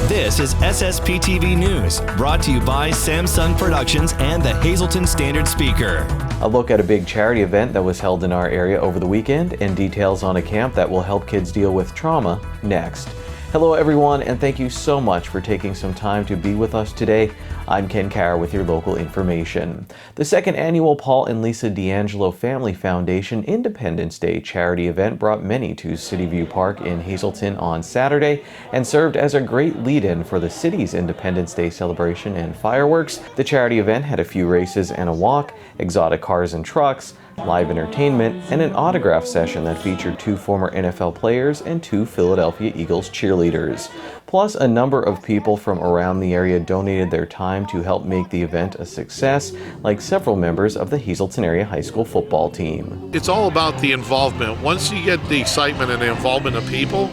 This is SSPTV News, brought to you by Samsung Productions and the Hazleton Standard Speaker. A look at a big charity event that was held in our area over the weekend and details on a camp that will help kids deal with trauma next. Hello everyone, and thank you so much for taking some time to be with us today. I'm Ken Carr with your local information. The second annual Paul and Lisa D'Angelo Family Foundation Independence Day charity event brought many to City View Park in Hazleton on Saturday and served as a great lead-in for the city's Independence Day celebration and fireworks. The charity event had a few races and a walk, exotic cars and trucks, live entertainment, and an autograph session that featured 2 former NFL players and 2 Philadelphia Eagles cheerleaders. Plus, a number of people from around the area donated their time to help make the event a success, like several members of the Hazleton area high school football team. It's all about the involvement. Once you get the excitement and the involvement of people,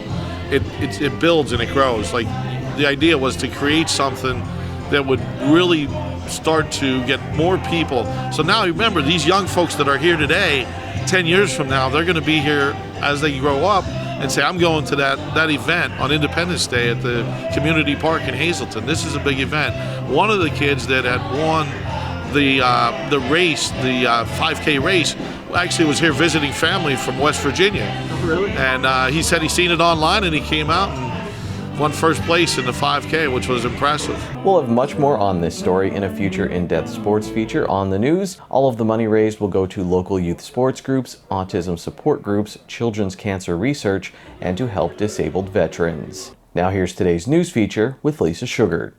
it builds and it grows. Like, the idea was to create something that would really start to get more people. So now remember, these young folks that are here today, 10 years from now, they're going to be here as they grow up and say, I'm going to that event on Independence Day at the community park in Hazleton. This is a big event. One of the kids that had won the race, the 5K race, actually was here visiting family from West Virginia. Oh, really? And he said he seen it online and he came out and won first place in the 5K, which was impressive. We'll have much more on this story in a future in-depth sports feature on the news. All of the money raised will go to local youth sports groups, autism support groups, children's cancer research, and to help disabled veterans. Now here's today's news feature with Lisa Sugart.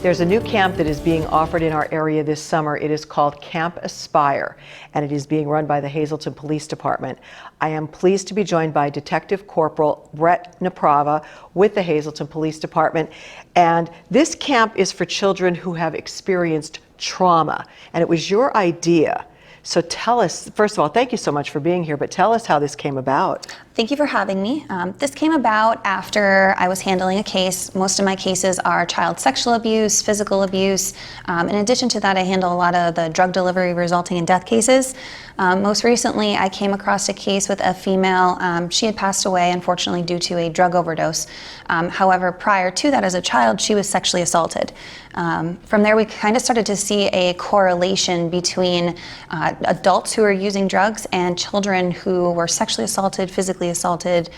There's a new camp that is being offered in our area this summer. It is called Camp Aspire, and it is being run by the Hazleton Police Department. I am pleased to be joined by Detective Corporal Brett Naprava with the Hazleton Police Department. And this camp is for children who have experienced trauma, and it was your idea. So tell us, first of all, thank you so much for being here, but tell us how this came about. Thank you for having me. This came about after I was handling a case. Most of my cases are child sexual abuse, physical abuse. In addition to that, I handle a lot of the drug delivery resulting in death cases. Most recently, I came across a case with a female. She had passed away, unfortunately, due to a drug overdose. However, prior to that, as a child, she was sexually assaulted. From there, we kind of started to see a correlation between adults who are using drugs and children who were sexually assaulted, physically assaulted,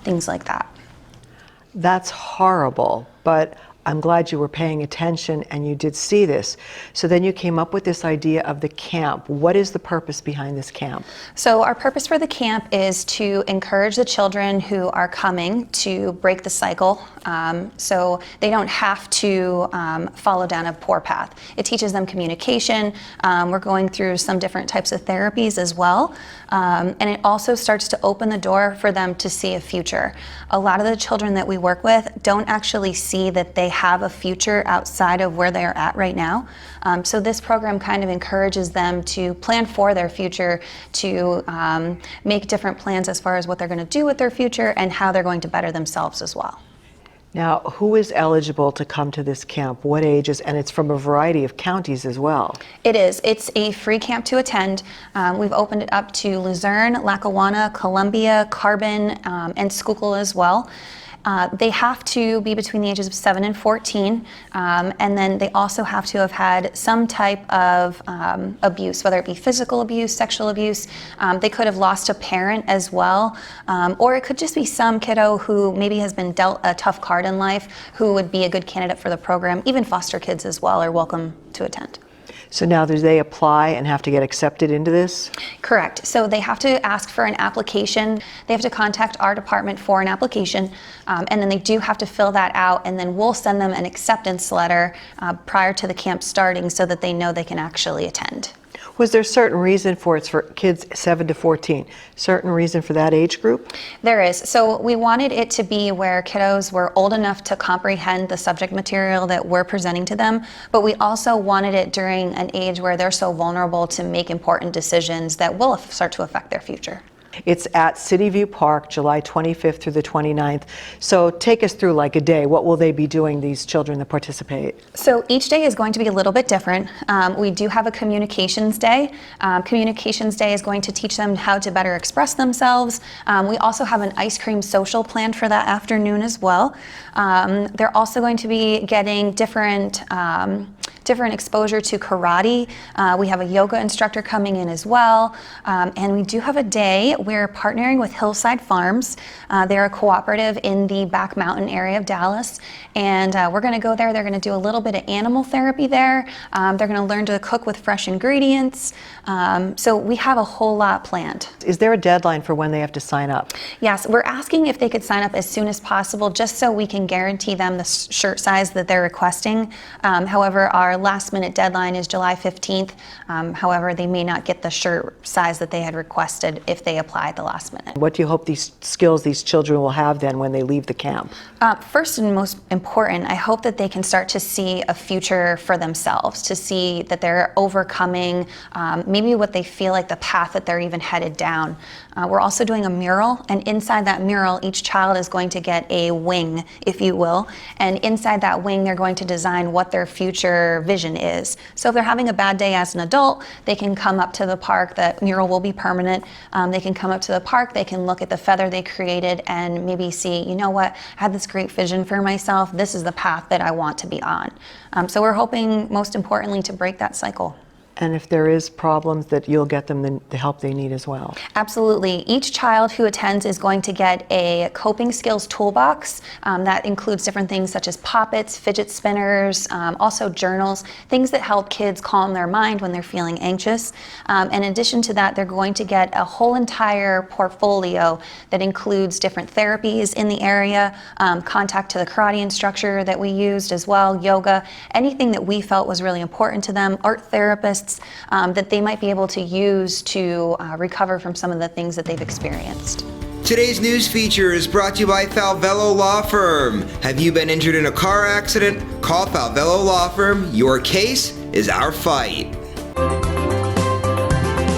things like that. That's horrible, but I'm glad you were paying attention and you did see this. So then you came up with this idea of the camp. What is the purpose behind this camp? So our purpose for the camp is to encourage the children who are coming to break the cycle, so they don't have to follow down a poor path. It teaches them communication. We're going through some different types of therapies as well. And it also starts to open the door for them to see a future. A lot of the children that we work with don't actually see that they have a future outside of where they are at right now. So this program kind of encourages them to plan for their future, to make different plans as far as what they're going to do with their future and how they're going to better themselves as well. Now, who is eligible to come to this camp? What ages? And it's from a variety of counties as well. It is. It's a free camp to attend. We've opened it up to Luzerne, Lackawanna, Columbia, Carbon, and Schuylkill as well. They have to be between the ages of 7 and 14, and then they also have to have had some type of abuse, whether it be physical abuse, sexual abuse. They could have lost a parent as well, or it could just be some kiddo who maybe has been dealt a tough card in life who would be a good candidate for the program. Even foster kids as well are welcome to attend. So now do they apply and have to get accepted into this? Correct. So they have to ask for an application. They have to contact our department for an application, and then they do have to fill that out, and then we'll send them an acceptance letter prior to the camp starting so that they know they can actually attend. Was there a certain reason for it's for kids 7 to 14? Certain reason for that age group? There is. So we wanted it to be where kiddos were old enough to comprehend the subject material that we're presenting to them, but we also wanted it during an age where they're so vulnerable to make important decisions that will start to affect their future. It's at City View Park, July 25th through the 29th. So take us through like a day. What will they be doing, these children that participate? So each day is going to be a little bit different. We do have a communications day. Communications day is going to teach them how to better express themselves. We also have an ice cream social planned for that afternoon as well. They're also going to be getting different exposure to karate. We have a yoga instructor coming in as well. And we do have a day, we're partnering with Hillside Farms. They're a cooperative in the Back Mountain area of Dallas. And we're gonna go there, they're gonna do a little bit of animal therapy there. They're gonna learn to cook with fresh ingredients. So we have a whole lot planned. Is there a deadline for when they have to sign up? Yes, we're asking if they could sign up as soon as possible, just so we can guarantee them the shirt size that they're requesting. However, our last minute deadline is July 15th. However, they may not get the shirt size that they had requested if they apply at the last minute. What do you hope these skills these children will have then when they leave the camp? First and most important, I hope that they can start to see a future for themselves, to see that they're overcoming maybe what they feel like the path that they're even headed down. We're also doing a mural, and inside that mural, each child is going to get a wing, if you will, and inside that wing, they're going to design what their future vision is. So if they're having a bad day as an adult, they can come up to the park. The mural will be permanent. They can come up to the park, they can look at the feather they created and maybe see, you know what, I had this great vision for myself. This is the path that I want to be on. So we're hoping, most importantly, to break that cycle. And if there is problems, that you'll get them the help they need as well. Absolutely. Each child who attends is going to get a coping skills toolbox that includes different things such as pop-its, fidget spinners, also journals, things that help kids calm their mind when they're feeling anxious. In addition to that, they're going to get a whole entire portfolio that includes different therapies in the area, contact to the karate instructor that we used as well, yoga, anything that we felt was really important to them, art therapists, that they might be able to use to recover from some of the things that they've experienced. Today's news feature is brought to you by Falvello Law Firm. Have you been injured in a car accident? Call Falvello Law Firm. Your case is our fight.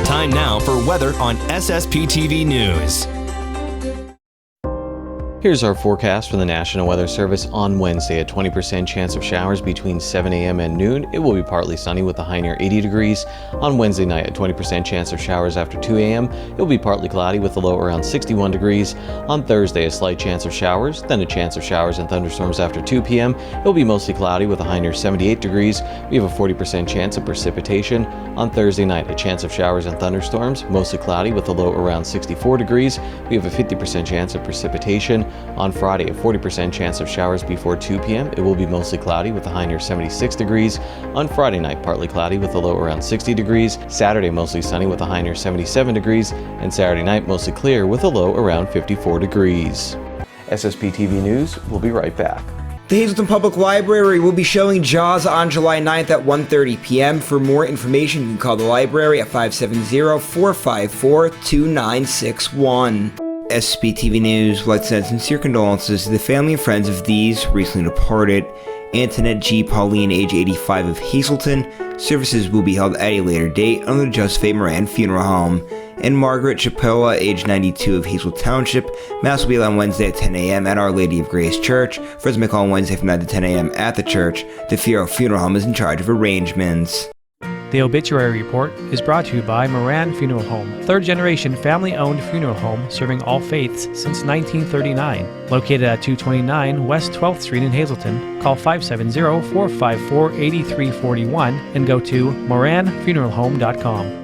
Time now for weather on SSPTV News. Here's our forecast from the National Weather Service on Wednesday. A 20% chance of showers between 7 a.m. and noon. It will be partly sunny with a high near 80 degrees. On Wednesday night, a 20% chance of showers after 2 a.m. It will be partly cloudy with a low around 61 degrees. On Thursday, a slight chance of showers, then a chance of showers and thunderstorms after 2 p.m. It will be mostly cloudy with a high near 78 degrees. We have a 40% chance of precipitation. On Thursday night, a chance of showers and thunderstorms, mostly cloudy with a low around 64 degrees. We have a 50% chance of precipitation. On Friday, a 40% chance of showers before 2 p.m. It will be mostly cloudy with a high near 76 degrees. On Friday night, partly cloudy with a low around 60 degrees. Saturday, mostly sunny with a high near 77 degrees. And Saturday night, mostly clear with a low around 54 degrees. SSPTV News will be right back. The Hazleton Public Library will be showing Jaws on July 9th at 1:30 p.m. For more information, you can call the library at 570-454-2961. SSPTV News would like to send sincere condolences to the family and friends of these recently departed. Antoinette G. Pauline, age 85 of Hazleton. Services will be held at a later date under the Joseph A. Moran Funeral Home. And Margaret Chappella, age 92 of Hazel Township. Mass will be held on Wednesday at 10 a.m. at Our Lady of Grace Church. Friends may call on Wednesday from 9 to 10 a.m. at the church. The Fierro Funeral Home is in charge of arrangements. The obituary report is brought to you by Moran Funeral Home, third-generation family-owned funeral home serving all faiths since 1939. Located at 229 West 12th Street in Hazleton, call 570-454-8341 and go to moranfuneralhome.com.